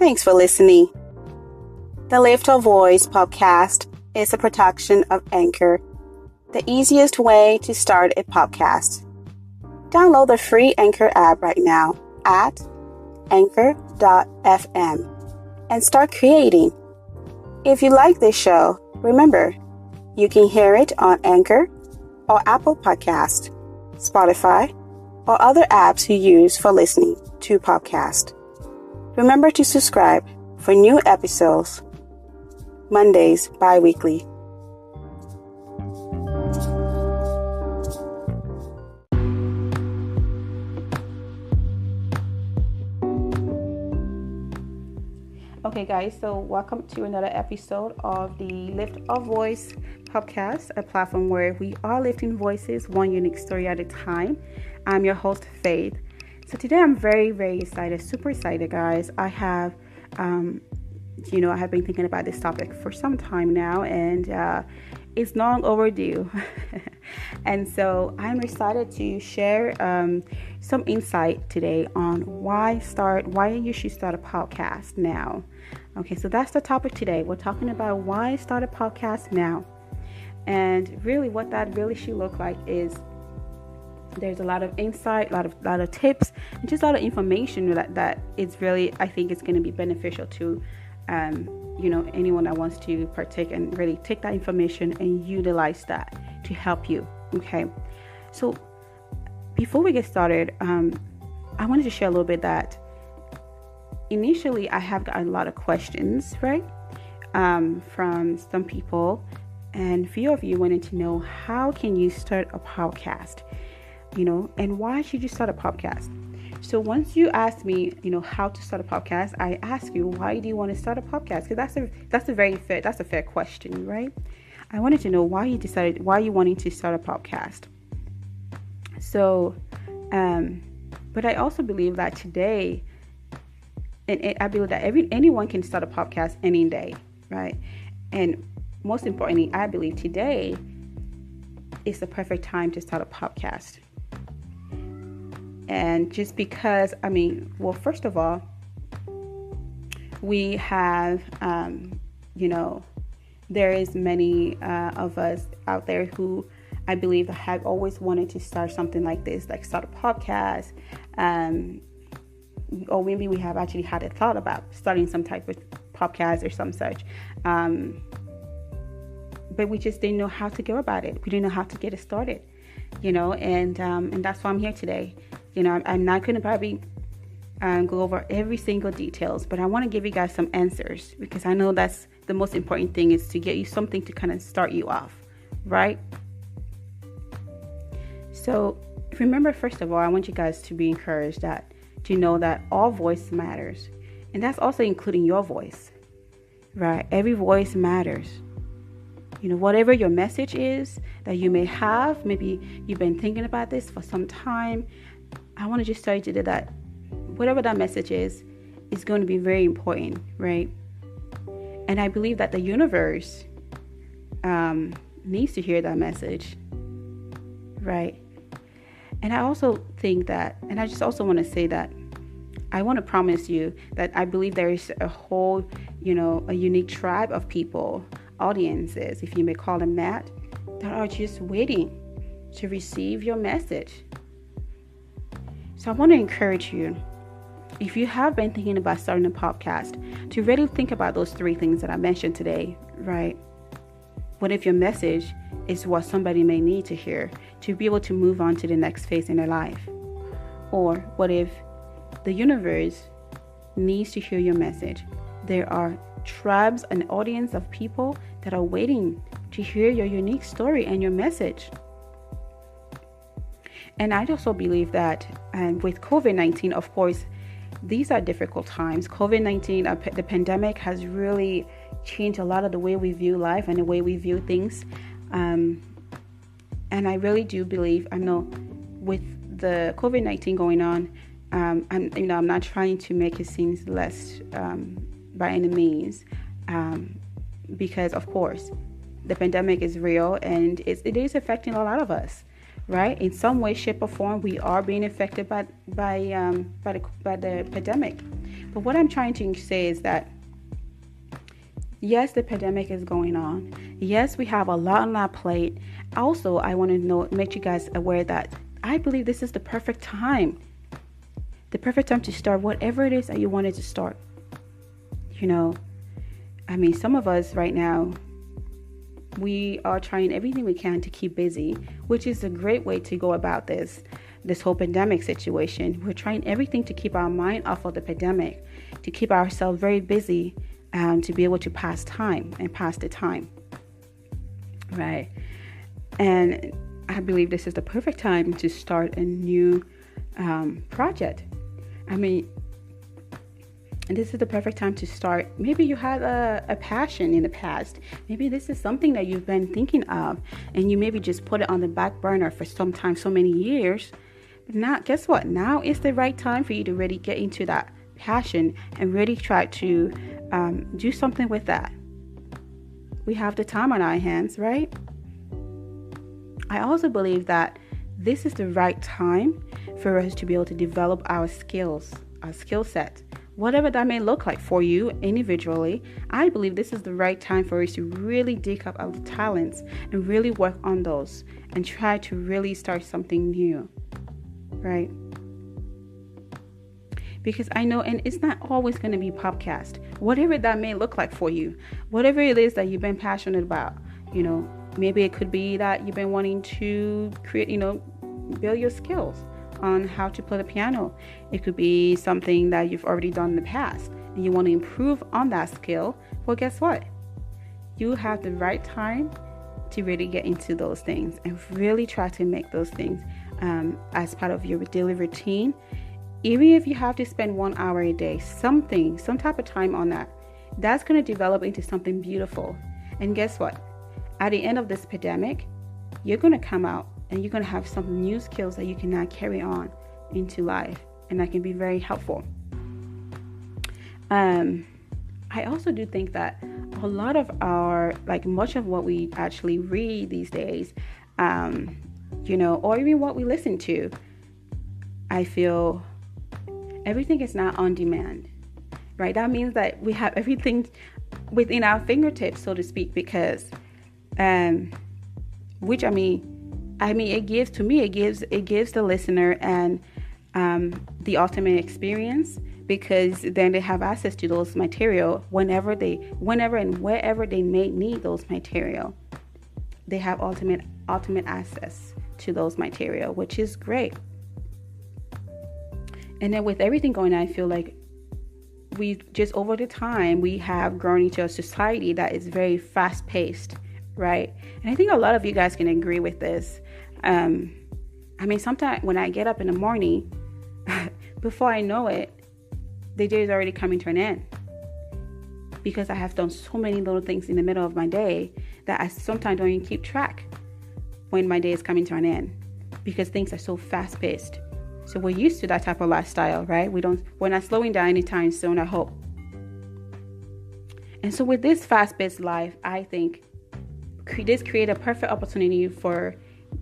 Thanks for listening. The Lift-Your Voice podcast is a production of Anchor, the easiest way to start a podcast. Download the free Anchor app right now at anchor.fm and start creating. If you like this show, remember, you can hear it on Anchor or Apple Podcast, Spotify, or other apps you use for listening to podcasts. Remember to subscribe for new episodes, Mondays bi-weekly. Okay, guys, so welcome to another episode of the Lift-Your Voice podcast, a platform where we are lifting voices, one unique story at a time. I'm your host, Faith. So today I'm very, very excited, super excited, guys. I have, I have been thinking about this topic for some time now, and it's long overdue. And so I'm excited to share some insight today on why you should start a podcast now. Okay, so that's the topic today. We're talking about why start a podcast now. And really what that really should look like is there's a lot of insight, a lot of tips, and just a lot of information that it's really, I think it's going to be beneficial to anyone that wants to partake and really take that information and utilize that to help you. Okay, so before we get started, I wanted to share a little bit that initially I have gotten a lot of questions, right, from some people, and a few of you wanted to know, how can you start a podcast, and why should you start a podcast? So once you ask me, how to start a podcast, I ask you, why do you want to start a podcast? Because that's a fair question, right? I wanted to know why you wanting to start a podcast. So, but I also believe that today, and I believe that anyone can start a podcast any day, right? And most importantly, I believe today is the perfect time to start a podcast. And just because, first of all, we have, there is many of us out there who I believe have always wanted to start something like this, like start a podcast, or maybe we have actually had a thought about starting some type of podcast or some such, but we just didn't know how to go about it. We didn't know how to get it started, and that's why I'm here today. I'm not going to probably go over every single details, but I want to give you guys some answers, because I know that's the most important thing, is to get you something to kind of start you off, right? So remember, first of all, I want you guys to be encouraged to know that all voice matters, and that's also including your voice, right? Every voice matters. Whatever your message is that you may have, maybe you've been thinking about this for some time, I want to just tell you today that whatever that message is going to be very important, right? And I believe that the universe needs to hear that message, right? And I also think that, and I just also want to say that I want to promise you that I believe there is a whole, a unique tribe of people, audiences, if you may call them that are just waiting to receive your message. So I want to encourage you, if you have been thinking about starting a podcast, to really think about those three things that I mentioned today, right? What if your message is what somebody may need to hear to be able to move on to the next phase in their life? Or what if the universe needs to hear your message? There are tribes and audience of people that are waiting to hear your unique story and your message. And I also believe that with COVID-19, of course, these are difficult times. COVID-19, the pandemic has really changed a lot of the way we view life and the way we view things. And I really do believe, I know with the COVID-19 going on, I'm not trying to make it seem less by any means, because of course the pandemic is real and it is affecting a lot of us, right? In some way, shape, or form, we are being affected by the pandemic. But what I'm trying to say is that, yes, the pandemic is going on. Yes, we have a lot on our plate. Also, I want to make you guys aware that I believe this is the perfect time. The perfect time to start whatever it is that you wanted to start. Some of us right now, we are trying everything we can to keep busy, which is a great way to go about this whole pandemic situation. We're trying everything to keep our mind off of the pandemic, to keep ourselves very busy, to be able to pass the time, right? And I believe this is the perfect time to start a new project. And this is the perfect time to start. Maybe you had a passion in the past. Maybe this is something that you've been thinking of, and you maybe just put it on the back burner for some time, so many years. But now, guess what? Now is the right time for you to really get into that passion and really try to do something with that. We have the time on our hands, right? I also believe that this is the right time for us to be able to develop our skills, our skill set. Whatever that may look like for you individually, I believe this is the right time for us to really dig up our talents and really work on those and try to really start something new, right? Because I know, and it's not always going to be podcast, whatever that may look like for you, whatever it is that you've been passionate about, maybe it could be that you've been wanting to create, build your skills on how to play the piano. It could be something that you've already done in the past and you want to improve on that skill. Well, guess what? You have the right time to really get into those things and really try to make those things as part of your daily routine. Even if you have to spend 1 hour a day, some type of time on that's going to develop into something beautiful. And guess what? At the end of this pandemic, you're going to come out and you're going to have some new skills that you can now carry on into life, and that can be very helpful. I also do think that a lot of much of what we actually read these days, or even what we listen to, I feel everything is now on demand, right? That means that we have everything within our fingertips, so to speak, because, it gives the listener and the ultimate experience, because then they have access to those material whenever and wherever they may need those material. They have ultimate access to those material, which is great. And then with everything going on, I feel like we just over the time we have grown into a society that is very fast paced, right? And I think a lot of you guys can agree with this. Sometimes when I get up in the morning, before I know it, the day is already coming to an end, because I have done so many little things in the middle of my day that I sometimes don't even keep track when my day is coming to an end, because things are so fast paced. So we're used to that type of lifestyle, right? We're not slowing down anytime soon, I hope. And so with this fast-paced life, I think this create a perfect opportunity for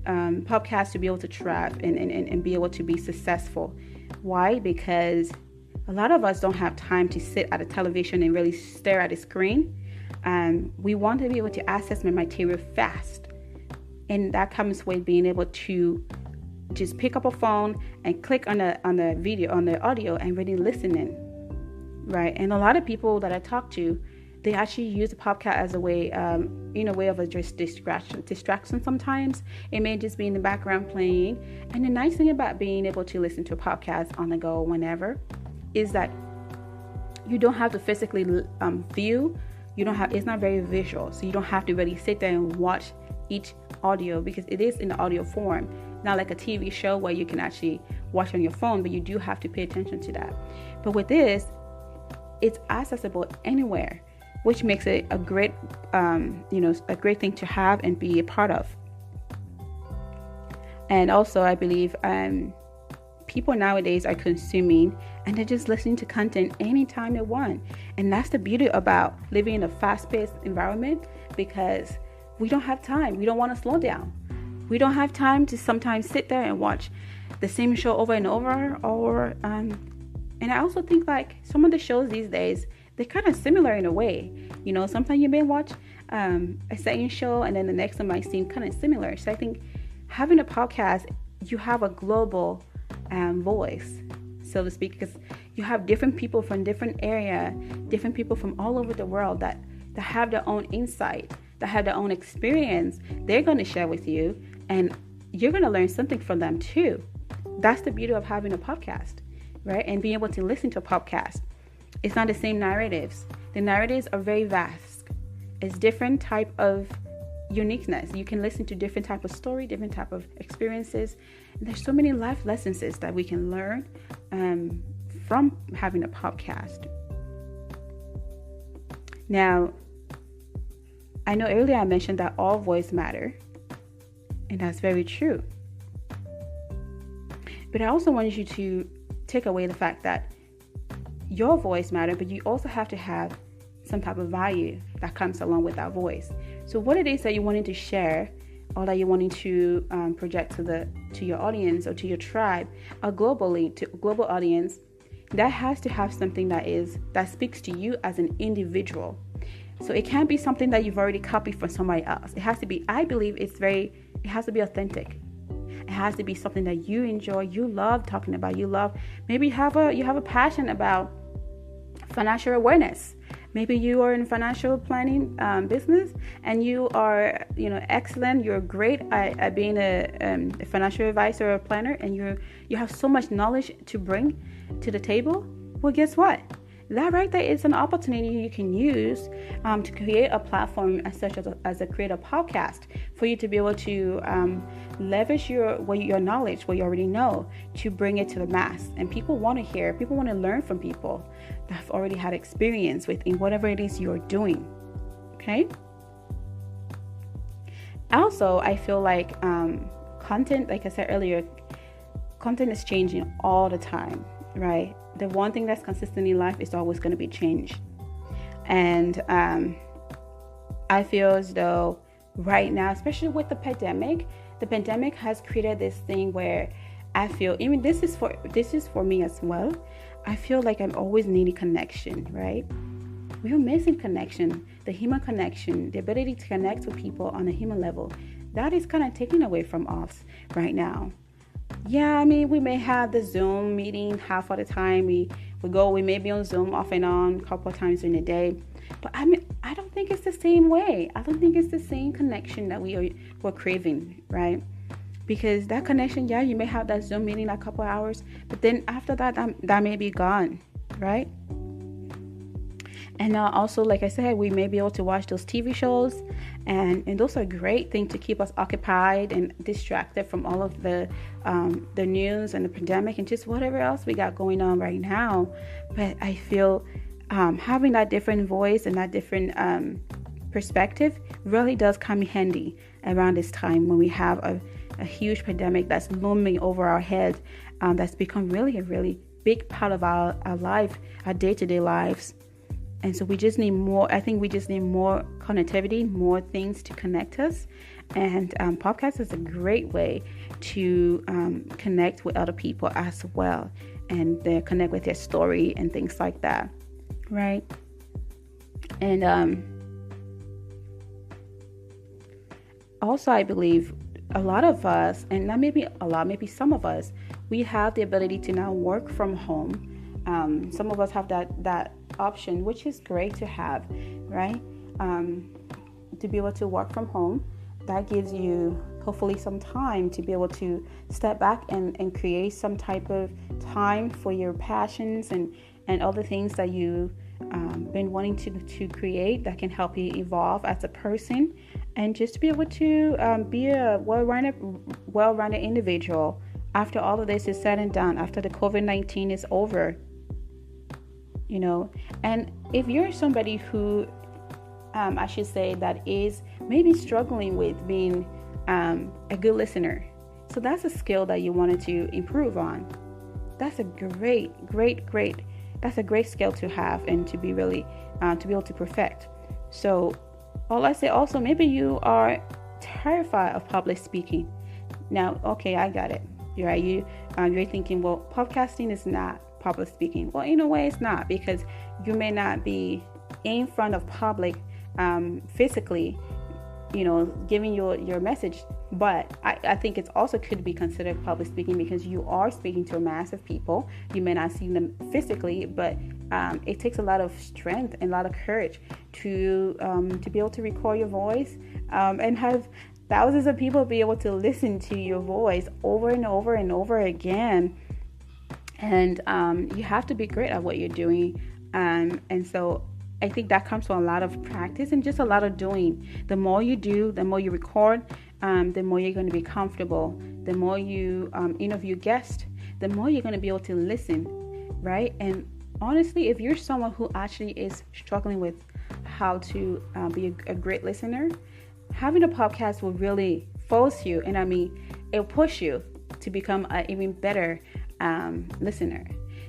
podcasts to be able to thrive and be able to be successful. Why? Because a lot of us don't have time to sit at a television and really stare at a screen. We want to be able to access my material fast. And that comes with being able to just pick up a phone and click on the video, on the audio, and really listen in, right? And a lot of people that I talk to, they actually use the podcast as a way, of a just distraction sometimes. It may just be in the background playing. And the nice thing about being able to listen to a podcast on the go whenever is that you don't have to physically view. It's not very visual, so you don't have to really sit there and watch each audio, because it is in the audio form, not like a TV show where you can actually watch on your phone, but you do have to pay attention to that. But with this, it's accessible anywhere, which makes it a great, a great thing to have and be a part of. And also, I believe people nowadays are consuming and they're just listening to content anytime they want. And that's the beauty about living in a fast-paced environment, because we don't have time. We don't want to slow down. We don't have time to sometimes sit there and watch the same show over and over, or And I also think like some of the shows these days, they're kind of similar in a way. Sometimes you may watch a certain show and then the next one might seem kind of similar. So I think having a podcast, you have a global voice, so to speak, because you have different people from different area, different people from all over the world that have their own insight, that have their own experience. They're going to share with you, and you're going to learn something from them too. That's the beauty of having a podcast, right? And being able to listen to a podcast. It's not the same narratives. The narratives are very vast. It's different type of uniqueness. You can listen to different type of story, different type of experiences. And there's so many life lessons that we can learn from having a podcast. Now, I know earlier I mentioned that all voice matter, and that's very true. But I also want you to take away the fact that your voice matters, but you also have to have some type of value that comes along with that voice. So what it is that you're wanting to share, or that you're wanting to project to your audience or to your tribe, or globally to global audience, that has to have something that speaks to you as an individual. So it can't be something that you've already copied from somebody else. It has to be, I believe it has to be authentic. It has to be something that you enjoy, you love talking about, maybe you have a passion about financial awareness. Maybe you are in financial planning business, and you are, excellent. You're great at being a financial advisor or planner, and you have so much knowledge to bring to the table. Well, guess what? That right there is an opportunity you can use to create a platform as a create a podcast for you to be able to leverage your knowledge, what you already know, to bring it to the mass. And people want to hear, people want to learn from people that have already had experience in whatever it is you're doing. Okay. Also, I feel like content, like I said earlier, content is changing all the time, right? The one thing that's consistent in life is always going to be change. And I feel as though right now, especially with the pandemic has created this thing where I feel, even this is for me as well, I feel like I'm always needing connection, right? We're missing connection, the human connection, the ability to connect with people on a human level. That is kind of taken away from us right now. Yeah, I mean, we may have the Zoom meeting half of the time. We may be on Zoom off and on a couple of times in a day. But I mean, I don't think it's the same way. I don't think it's the same connection that we're craving, right? Because that connection, yeah, you may have that Zoom meeting a couple of hours, but then after that may be gone, right? And also, like I said, we may be able to watch those TV shows, and those are great things to keep us occupied and distracted from all of the news and the pandemic and just whatever else we got going on right now. But I feel having that different voice and that different perspective really does come handy around this time when we have a huge pandemic that's looming over our head, that's become really a really big part of our life, our day-to-day lives. And so we just need more. I think we just need more connectivity, more things to connect us. And podcast is a great way to connect with other people as well, and connect with their story and things like that, right? And also, I believe a lot of us, and not maybe a lot, maybe some of us, we have the ability to now work from home. Some of us have that option, which is great to have, right? To be able to work from home, that gives you hopefully some time to be able to step back and create some type of time for your passions and other things that you've been wanting to create that can help you evolve as a person, and just to be able to be a well-rounded individual after all of this is said and done, after the COVID-19 is over. And if you're somebody who, I should say, that is maybe struggling with being a good listener, so that's a skill that you wanted to improve on. That's a great skill to have and to be really, to be able to perfect. So all I say also, maybe you are terrified of public speaking. Now, okay, I got it. You're right. You're thinking, well, podcasting is not public speaking. Well, in a way, it's not, because you may not be in front of public physically, giving your message. But I think it's also could be considered public speaking, because you are speaking to a mass of people. You may not see them physically, but it takes a lot of strength and a lot of courage to be able to record your voice and have thousands of people be able to listen to your voice over and over and over again. And you have to be great at what you're doing. And so I think that comes from a lot of practice and just a lot of doing. The more you do, the more you record, the more you're going to be comfortable. The more you interview guests, the more you're going to be able to listen, right? And honestly, if you're someone who actually is struggling with how to be a great listener, having a podcast will really force you, and it'll push you to become an even better listener.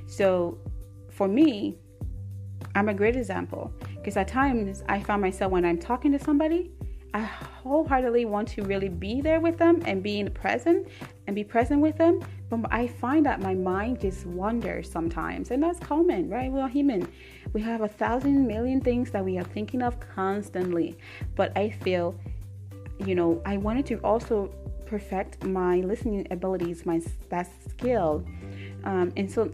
So for me, I'm a great example, because at times I find myself, when I'm talking to somebody, I wholeheartedly want to really be there with them and be in the present and be present with them. But I find that my mind just wanders sometimes, and that's common, right? We're human. We have 1,000 million things that we are thinking of constantly. But I feel, I wanted to also perfect my listening abilities, that skill, and so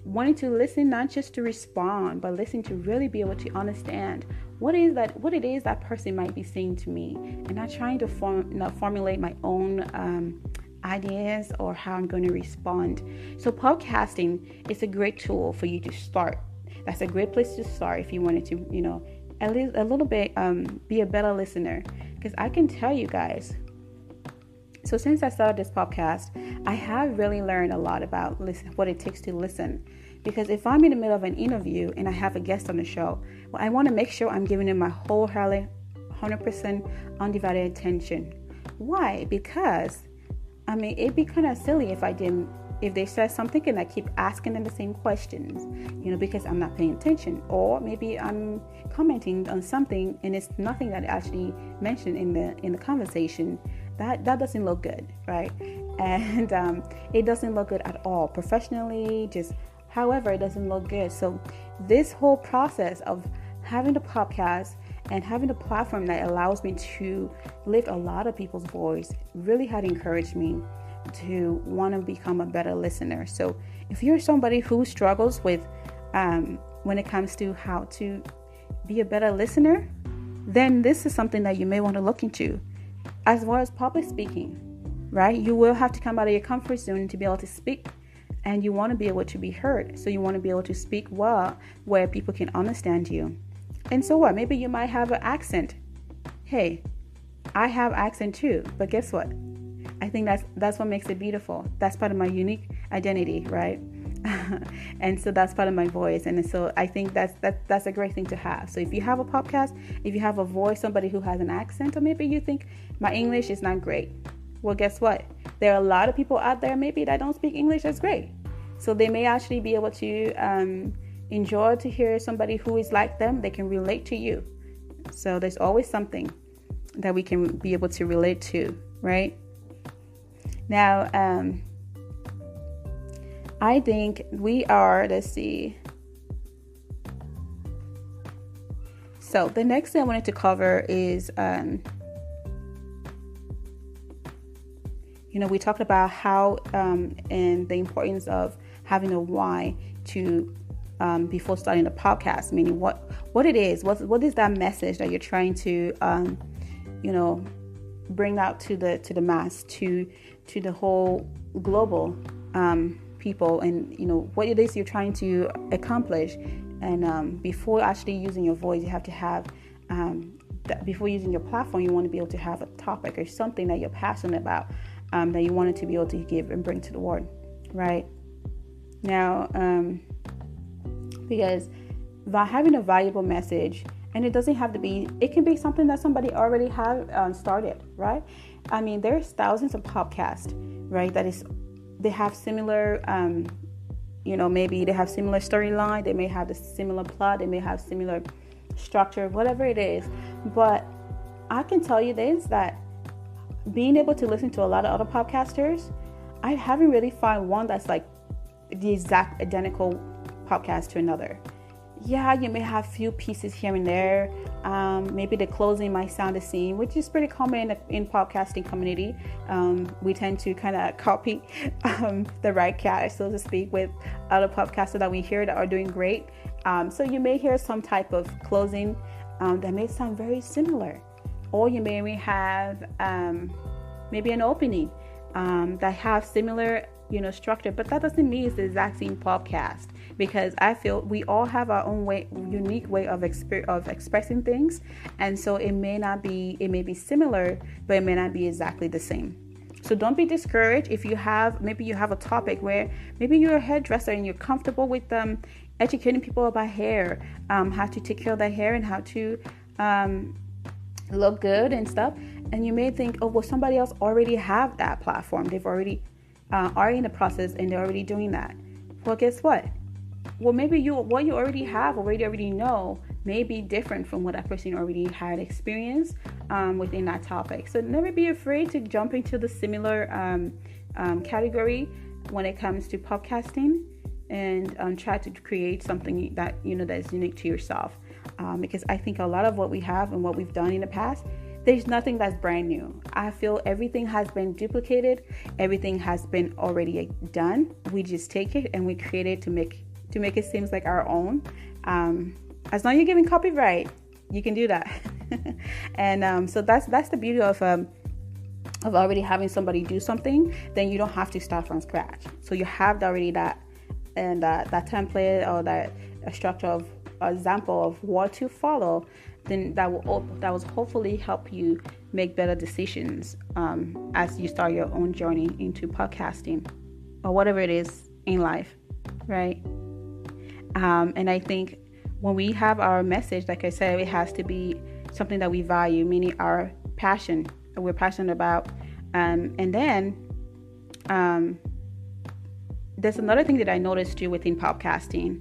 wanting to listen, not just to respond, but listen to really be able to understand what it is that person might be saying to me, and not trying to formulate my own ideas or how I'm going to respond. So podcasting is a great tool for you to start. That's a great place to start if you wanted to, at least a little bit be a better listener. Because I can tell you guys, so since I started this podcast, I have really learned a lot about what it takes to listen. Because if I'm in the middle of an interview and I have a guest on the show, well, I want to make sure I'm giving them my wholehearted, 100% undivided attention. Why? Because, it'd be kind of silly if they said something and I keep asking them the same questions, because I'm not paying attention. Or maybe I'm commenting on something and it's nothing that I actually mentioned in the conversation. That doesn't look good, right? And it doesn't look good at all. Professionally, however, it doesn't look good. So this whole process of having a podcast and having a platform that allows me to lift a lot of people's voice really had encouraged me to want to become a better listener. So if you're somebody who struggles with when it comes to how to be a better listener, then this is something that you may want to look into. As well as public speaking, right? You will have to come out of your comfort zone to be able to speak, and you want to be able to be heard. So you want to be able to speak well where people can understand you. And so what? Maybe you might have an accent. Hey, I have accent too, but guess what? I think that's what makes it beautiful. That's part of my unique identity, right? And so that's part of my voice. And so I think that's a great thing to have. So if you have a podcast, if you have a voice, somebody who has an accent, or maybe you think my English is not great, well, guess what? There are a lot of people out there maybe that don't speak English as great. So they may actually be able to enjoy to hear somebody who is like them. They can relate to you. So there's always something that we can be able to relate to, right? Now, I think we are, let's see. So the next thing I wanted to cover is, we talked about how and the importance of having a why to before starting a podcast, meaning what it is, what is that message that you're trying to bring out to the mass, to the whole global people, and what it is you're trying to accomplish. And before actually using your voice, you have to have before using your platform, you want to be able to have a topic or something that you're passionate about, that you wanted to be able to give and bring to the world, right? Now, because by having a valuable message, and it doesn't have to be, it can be something that somebody already have started, right? There's thousands of podcasts, right? They have similar, maybe they have similar storyline, they may have the similar plot, they may have similar structure, whatever it is. But I can tell you this, that being able to listen to a lot of other podcasters, I haven't really found one that's like the exact identical podcast to another. Yeah, you may have few pieces here and there. Maybe the closing might sound the same, which is pretty common in podcasting community. We tend to kind of copy the right cat, so to speak, with other podcasters that we hear that are doing great. So you may hear some type of closing that may sound very similar, or you may have maybe an opening that have similar structure, but that doesn't mean it's the exact same podcast, because I feel we all have our own unique way of expressing things, and so it may be similar, but it may not be exactly the same. So don't be discouraged if you have a topic where maybe you're a hairdresser and you're comfortable with educating people about hair, how to take care of their hair and how to look good and stuff, and you may think, oh well, somebody else already have that platform, they've already are in the process and they're already doing that. Well, guess what? Well, maybe what you already have, already know, may be different from what that person already had experienced within that topic. So never be afraid to jump into the similar category when it comes to podcasting, and try to create something that that is unique to yourself. Because I think a lot of what we have and what we've done in the past, there's nothing that's brand new. I feel everything has been duplicated. Everything has been already done. We just take it and we create it to make it seem like our own. As long as you're giving copyright, you can do that. And so that's the beauty of already having somebody do something. Then you don't have to start from scratch. So you have already that template or that structure of example of what to follow. Then that will hopefully help you make better decisions as you start your own journey into podcasting or whatever it is in life, right? And I think when we have our message, like I said, it has to be something that we value, meaning our passion, we're passionate about. And then there's another thing that I noticed too within podcasting.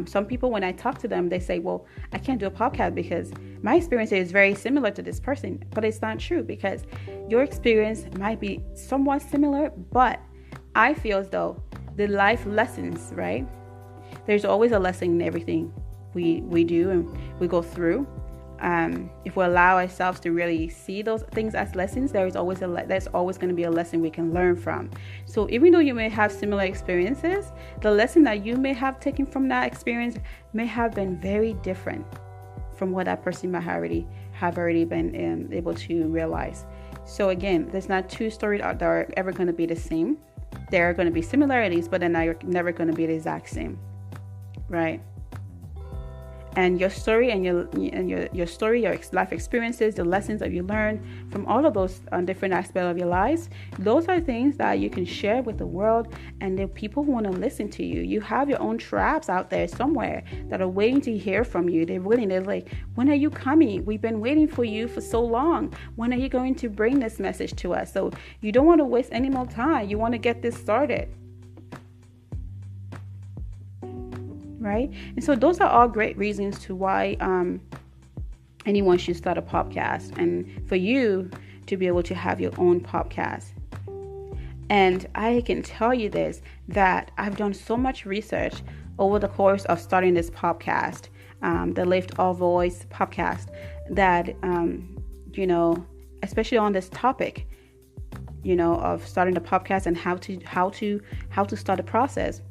Some people, when I talk to them, they say, well, I can't do a podcast because my experience is very similar to this person. But it's not true, because your experience might be somewhat similar, but I feel as though the life lessons, right? There's always a lesson in everything we do and we go through. If we allow ourselves to really see those things as lessons, there's always going to be a lesson we can learn from. So even though you may have similar experiences, the lesson that you may have taken from that experience may have been very different from what that person might have already been able to realize. So again, there's not two stories that are ever going to be the same. There are going to be similarities, but they're never going to be the exact same, right? And your story and your story, your life experiences, the lessons that you learn from all of those different aspects of your lives, those are things that you can share with the world, and the people who want to listen to you. You have your own tribes out there somewhere that are waiting to hear from you. They're like, when are you coming? We've been waiting for you for so long. When are you going to bring this message to us? So you don't want to waste any more time. You want to get this started. Right? And so those are all great reasons to why anyone should start a podcast, and for you to be able to have your own podcast. And I can tell you this, that I've done so much research over the course of starting this podcast, the Lift of Voice podcast, that especially on this topic, of starting the podcast and how to start the process.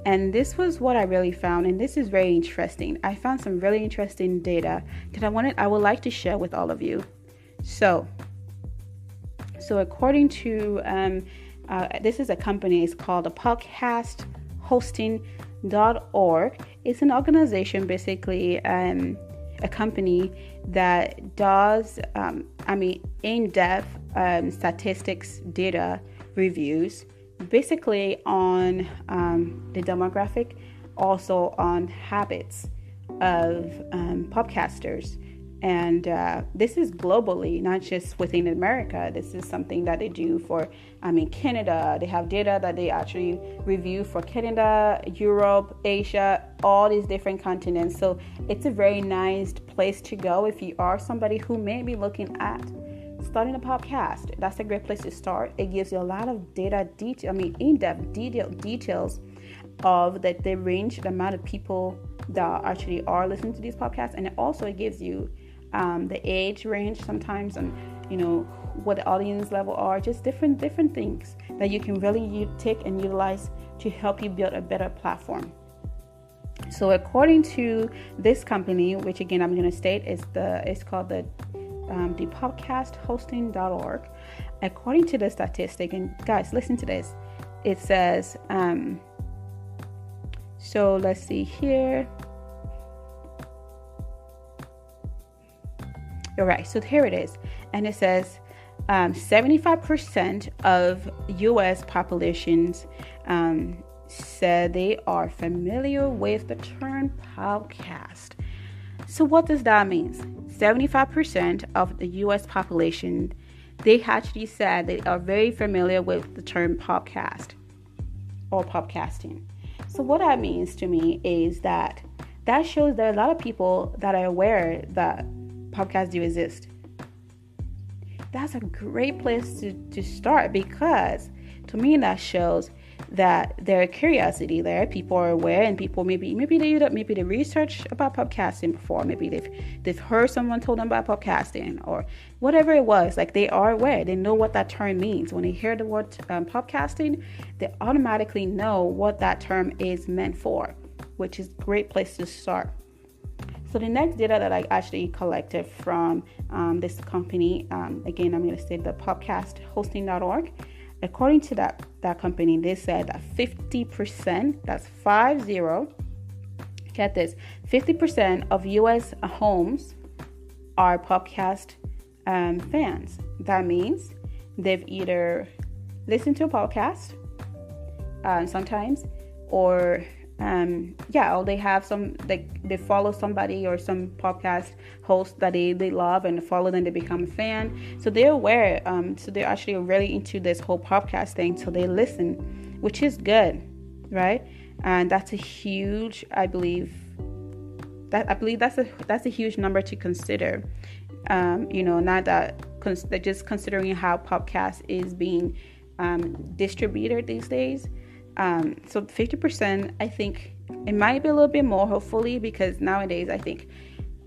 And this was what I really found, and this is very interesting. I found some really interesting data that I would like to share with all of you. So according to this is a company. It's called the podcasthosting.org. It's an organization, basically a company that does in-depth statistics data reviews, basically on the demographic, also on habits of podcasters. And this is globally, not just within America. This is something that they do for, Canada. They have data that they actually review for Canada, Europe, Asia, all these different continents. So it's a very nice place to go if you are somebody who may be looking at starting a podcast. That's a great place to start. It gives you a lot of in-depth details of that they range the amount of people that actually are listening to these podcasts, and it gives you the age range sometimes, and what the audience level are, just different things that you can really take and utilize to help you build a better platform. So according to this company, which again I'm going to state it's called the podcasthosting.org. According to the statistic, and guys, listen to this. It says, so let's see here. All right, so here it is, and it says 75% of U.S. populations said they are familiar with the term podcast. So what does that mean? 75% of the U.S. population, they actually said they are very familiar with the term podcast or podcasting. So what that means to me is that shows there are a lot of people that are aware that podcasts do exist. That's a great place to start, because to me that shows that there are curiosity there. People are aware, and people maybe they research about podcasting before. Maybe they've heard someone told them about podcasting, or whatever it was. Like, they are aware. They know what that term means. When they hear the word podcasting, they automatically know what that term is meant for, which is a great place to start. So the next data that I actually collected from this company, again, I'm going to say the podcasthosting.org. According to that company, they said that 50%, that's 50, get this, 50% of U.S. homes are podcast fans. That means they've either listened to a podcast sometimes, or or they have some, they follow somebody or some podcast host that they love and follow them, they become a fan. So they're aware, so they're actually really into this whole podcast thing, so they listen, which is good, right? And that's a huge, I believe that's a huge number to consider. Not that just considering how podcast is being distributed these days. So 50%, I think it might be a little bit more, hopefully, because nowadays I think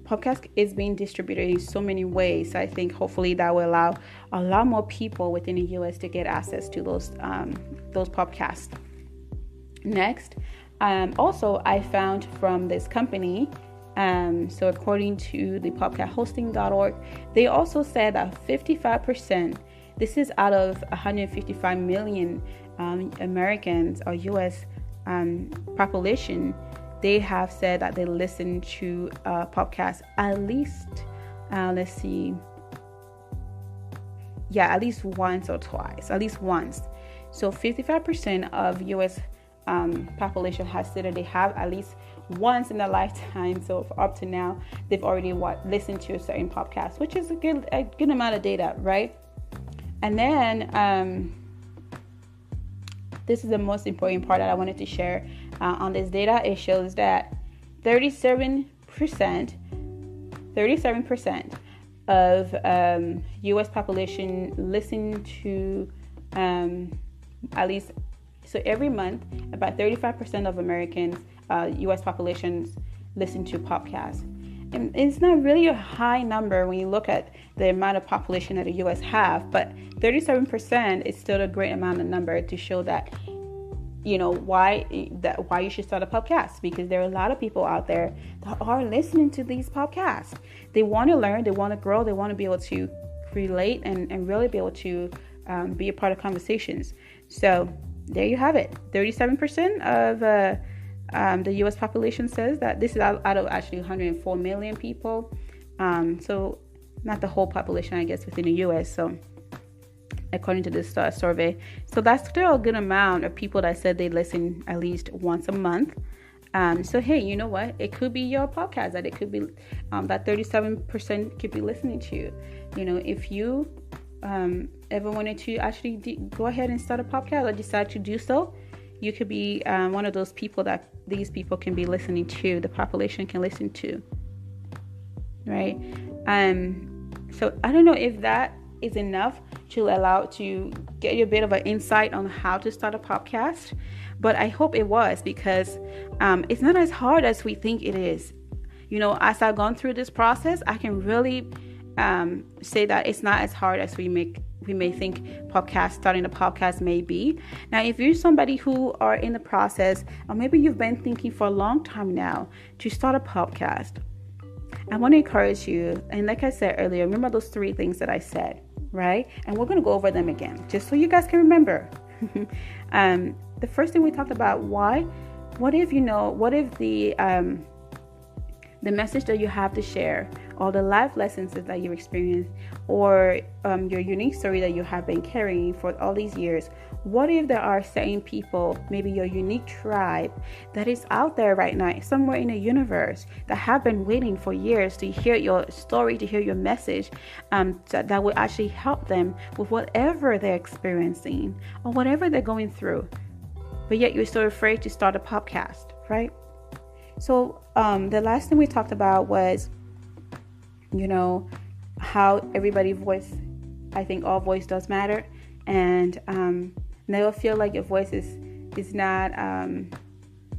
podcast is being distributed in so many ways. So I think hopefully that will allow a lot more people within the US to get access to those podcasts. Next, also I found from this company, so according to the podcasthosting.org, they also said that 55%, this is out of 155 million Americans or U.S. Population, they have said that they listen to podcasts at least, at least once or twice, at least once. So 55% of U.S. Population has said that they have at least once in their lifetime. So up to now, they've already listened to a certain podcast, which is a good amount of data, right? And then this is the most important part that I wanted to share on this data. It shows that 37% of U.S. population listen to at least, so every month, about 35% of Americans, U.S. populations listen to podcasts. And it's not really a high number when you look at the amount of population that the U.S. have, but 37% is still a great amount of number to show that, why you should start a podcast, because there are a lot of people out there that are listening to these podcasts. They want to learn, they want to grow, they want to be able to relate and really be able to be a part of conversations. So there you have it. 37% of the U.S. population says that. This is out of actually 104 million people. So not the whole population, I guess, within the U.S. So according to this survey. So that's still a good amount of people that said they listen at least once a month. So hey, you know what? It could be your podcast that it could be that 37% could be listening to. If you ever wanted to actually go ahead and start a podcast or decide to do so, you could be one of those people that these people can be listening to, the population can listen to, right? So I don't know if that is enough to allow to get you a bit of an insight on how to start a podcast. But I hope it was, because it's not as hard as we think it is. As I've gone through this process, I can really say that it's not as hard as we may think starting a podcast may be. Now, if you're somebody who are in the process, or maybe you've been thinking for a long time now to start a podcast, I want to encourage you. And like I said earlier, remember those 3 things that I said, right? And we're going to go over them again, just so you guys can remember. The first thing we talked about, what if the message that you have to share, or the life lessons that you experienced, or your unique story that you have been carrying for all these years, what if there are certain people, maybe your unique tribe, that is out there right now, somewhere in the universe, that have been waiting for years to hear your story, to hear your message, that will actually help them with whatever they're experiencing or whatever they're going through, but yet you're so afraid to start a podcast, right? So the last thing we talked about was, how everybody's voice, I think all voice does matter, and never feel like your voice is not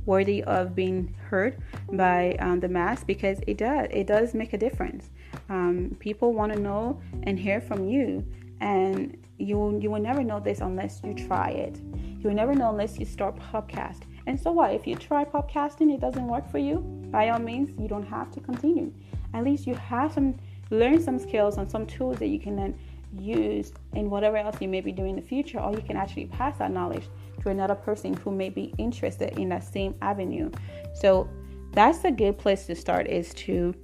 worthy of being heard by the mass, because it does make a difference. People want to know and hear from you, and you will never know this unless you try it. You will never know unless you start podcast. And so what? If you try podcasting, it doesn't work for you, by all means, you don't have to continue. At least you have learn some skills and some tools that you can then use in whatever else you may be doing in the future, or you can actually pass that knowledge to another person who may be interested in that same avenue. So that's a good place to start, is to,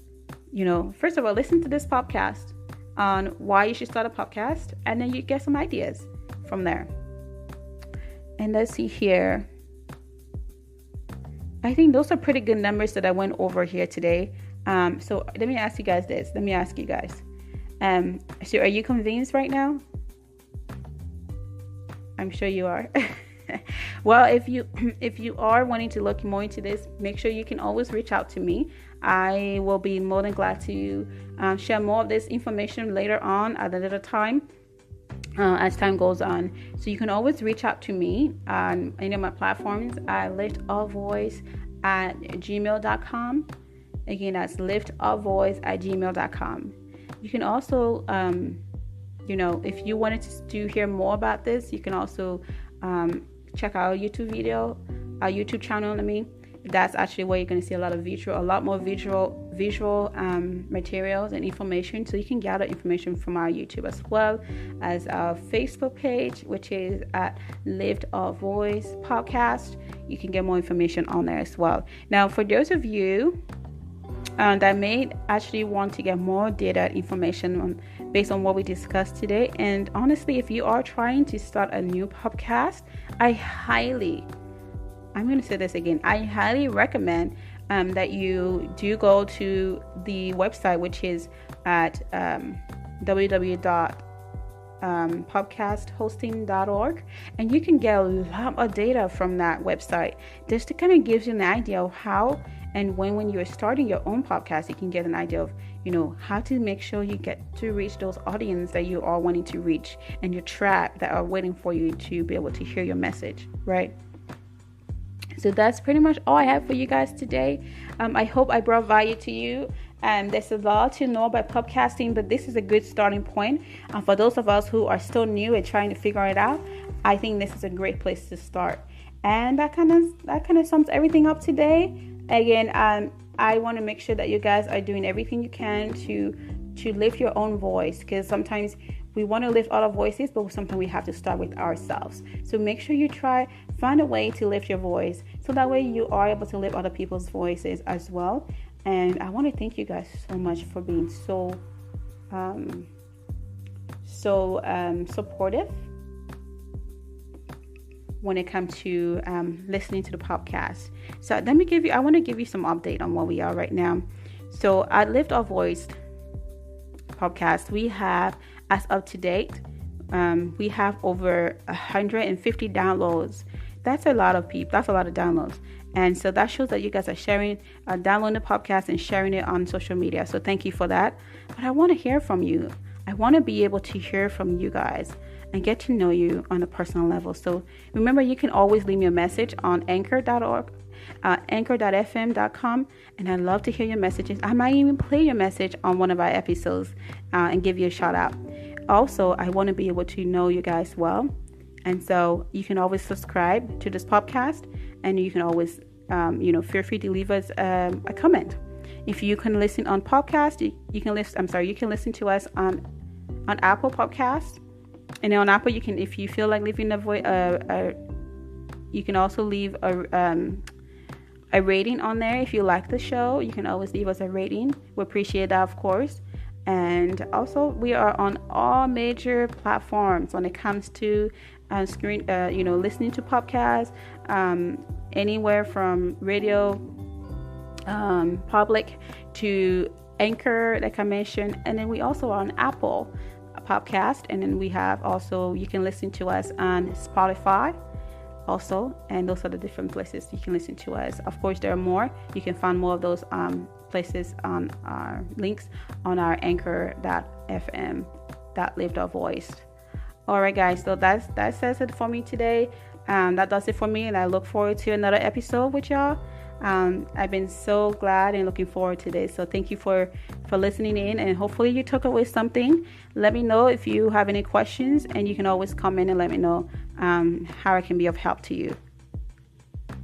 first of all, listen to this podcast on why you should start a podcast, and then you get some ideas from there. And let's see here. I think those are pretty good numbers that I went over here today. So let me ask you guys this. So are you convinced right now? I'm sure you are. Well, if you are wanting to look more into this, make sure you can always reach out to me. I will be more than glad to share more of this information later on at a later time. As time goes on. So you can always reach out to me on any of my platforms at liftofvoice@gmail.com. Again, that's liftofvoice@gmail.com. You can also, if you wanted to hear more about this, you can also check out our YouTube channel. That's actually where you're going to see a lot more visual materials and information. So you can gather information from our YouTube, as well as our Facebook page, which is at Lift of Voice Podcast. You can get more information on there as well. Now, for those of you that may actually want to get more data information based on what we discussed today, and honestly, if you are trying to start a new podcast, I'm going to say this again. I highly recommend that you do go to the website, which is at www.podcasthosting.org, and you can get a lot of data from that website, just to kind of give you an idea of how and when you're starting your own podcast, you can get an idea of how to make sure you get to reach those audience that you are wanting to reach, and your tribe that are waiting for you to be able to hear your message, right? So that's pretty much all I have for you guys today. I hope I brought value to you. There's a lot to know about podcasting, but this is a good starting point. For those of us who are still new and trying to figure it out, I think this is a great place to start. And that kind of sums everything up today. Again, I want to make sure that you guys are doing everything you can to lift your own voice, because sometimes we want to lift other voices, but sometimes we have to start with ourselves. So make sure you find a way to lift your voice, so that way you are able to lift other people's voices as well. And I want to thank you guys so much for being so supportive when it comes to listening to the podcast. So I want to give you some update on where we are right now. So at Lift Our Voice podcast, we have, as up to date, we have over 150 downloads. That's a lot of people. That's a lot of downloads. And so that shows that you guys are sharing, downloading the podcast and sharing it on social media. So thank you for that. But I want to hear from you. I want to be able to hear from you guys and get to know you on a personal level. So remember, you can always leave me a message on anchor.org, anchor.fm.com, and I'd love to hear your messages. I might even play your message on one of our episodes and give you a shout out. Also, I want to be able to know you guys well, and so you can always subscribe to this podcast, and you can always feel free to leave us a comment. If you can listen on podcast, you can listen to us on Apple Podcasts. And on Apple, you can, if you feel like leaving you can also leave a rating on there. If you like the show, you can always leave us a rating. We appreciate that, of course. And also, we are on all major platforms when it comes to listening to podcasts, anywhere from radio public to Anchor, like I mentioned. And then we also are on Apple Podcast, and then we have also, you can listen to us on Spotify also, and those are the different places you can listen to us. Of course, there are more. You can find more of those places on our links on our anchor.fm that lived our voice. All right, guys, so that says it for me today. That does it for me, and I look forward to another episode with y'all. I've been so glad and looking forward to this. So thank you for listening in, and hopefully you took away something. Let me know if you have any questions, and you can always comment and let me know how I can be of help to you.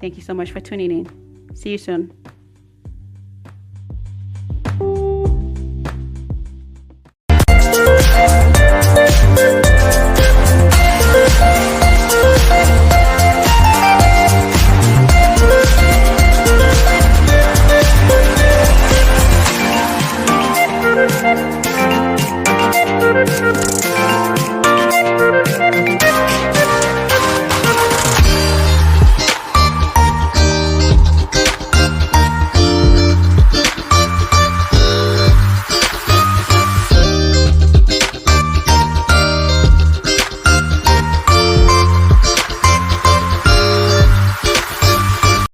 Thank you so much for tuning in. See you soon.